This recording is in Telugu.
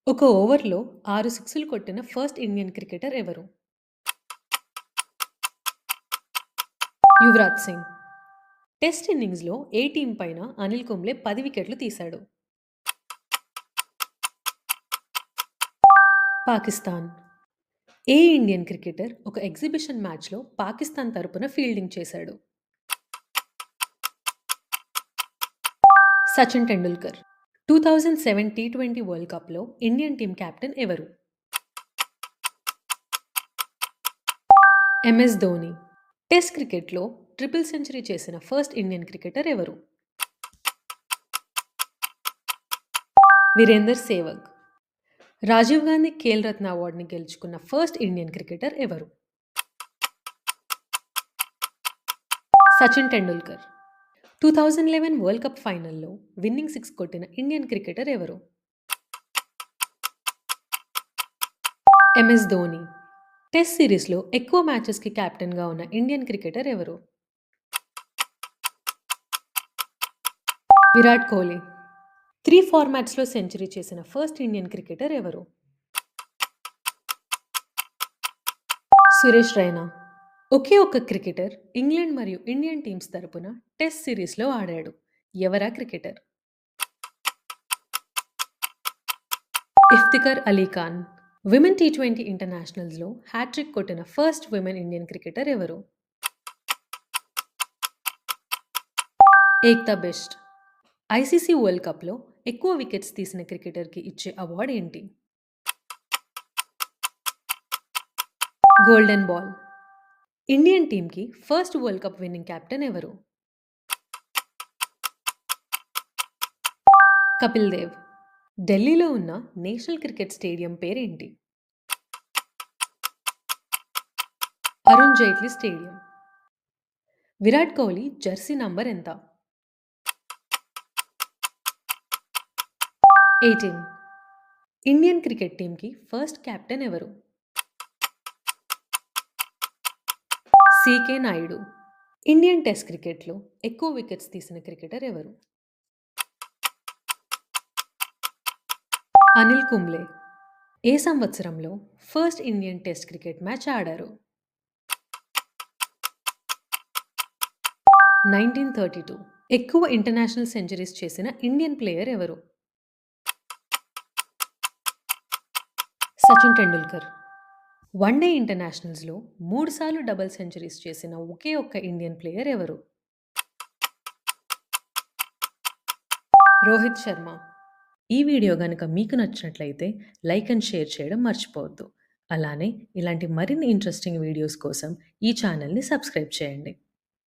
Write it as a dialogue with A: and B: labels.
A: ఒక ఓవర్‌లో 6 సిక్స్‌లు కొట్టిన ఫస్ట్ ఇండియన్ క్రికెటర్ ఎవరు? యువరాజ్ సింగ్. టెస్ట్ ఇన్నింగ్స్‌లో ఏ టీమ్ పైన అనిల్ కుంబ్లే 10 వికెట్లు తీశాడు? పాకిస్తాన్. ఏ ఇండియన్ క్రికెటర్ ఒక ఎగ్జిబిషన్ మ్యాచ్‌లో పాకిస్తాన్ తరపున ఫీల్డింగ్ చేశాడు? సచిన్ టెండూల్కర్. 2007 టీ20 వరల్డ్ కప్‌లో ఇండియన్ టీమ్ కెప్టెన్ ఎవరు? ఎంఎస్ ధోని. టెస్ట్ క్రికెట్‌లో ట్రిపుల్ సెంచరీ చేసిన ఫస్ట్ ఇండియన్ క్రికెటర్ ఎవరు? వీరేందర్ సేవగ్. రాజీవ్ గాంధీ ఖేల్ రత్న అవార్డుని గెలుచుకున్న ఫస్ట్ ఇండియన్ క్రికెటర్ ఎవరు? సచిన్ టెండూల్కర్. 2011 వరల్డ్ కప్ ఫైనల్‌లో విన్నింగ్ సిక్స్ కొట్టిన ఇండియన్ క్రికెటర్ ఎవరు? ఎంఎస్ ధోని. టెస్ట్ సిరీస్‌లో ఎక్కువ మ్యాచెస్‌కి కెప్టెన్‌గా ఉన్న ఇండియన్ క్రికెటర్ ఎవరు? విరాట్ కోహ్లీ. 3 ఫార్మాట్స్‌లో సెంచరీ చేసిన ఫస్ట్ ఇండియన్ క్రికెటర్ ఎవరు? సురేష్ రైనా. ఒకే ఒక్క క్రికెటర్ ఇంగ్లాండ్ మరియు ఇండియన్ టీమ్స్ తరపున టెస్ట్ సిరీస్‌లో ఆడాడు. ఎవరా క్రికెటర్? ఇఫ్తిఖర్ అలీ ఖాన్. విమెన్ టీ20 ఇంటర్నేషనల్స్‌లో హ్యాట్రిక్ కొట్టిన ఫస్ట్ విమెన్ ఇండియన్ క్రికెటర్ ఎవరు? ఏక్తా బెస్ట్. ఐసీసీ వరల్డ్ కప్‌లో ఎక్కువ వికెట్స్ తీసిన క్రికెటర్‌కి ఇచ్చే అవార్డ్ ఏంటి? Golden ball. ఇండియన్ టీమ్‌కి first world cup winning captain ఎవరు? కపిల్ దేవ్. ఢిల్లీలో ఉన్న నేషనల్ క్రికెట్ స్టేడియం పేరేంటి? Arun Jaitley stadium. Virat Kohli Jersey number ఎంత? 18. ఇండియన్ క్రికెట్ టీమ్‌కి ఫస్ట్ కెప్టెన్ ఎవరు? సీకే నాయుడు. ఇండియన్ టెస్ట్ క్రికెట్‌లో ఎక్కువ వికెట్స్ తీసిన క్రికెటర్ ఎవరు? అనిల్ కుంబ్లే. ఏ సంవత్సరంలో first Indian test cricket match ఆడారు? 1932. ఎక్కువ ఇంటర్నేషనల్ సెంచరీస్ చేసిన ఇండియన్ ప్లేయర్ ఎవరు? సచిన్ టెండూల్కర్. వన్‌డే ఇంటర్నేషనల్స్‌లో 3 సార్లు డబుల్ సెంచరీస్ చేసిన ఒకే ఒక్క ఇండియన్ ప్లేయర్ ఎవరు? రోహిత్ శర్మ. ఈ వీడియో గనుక మీకు నచ్చినట్లయితే లైక్ అండ్ షేర్ చేయడం మర్చిపోవద్దు. అలానే ఇలాంటి మరిన్ని ఇంట్రెస్టింగ్ వీడియోస్ కోసం ఈ ఛానల్‌ని సబ్స్క్రైబ్ చేయండి.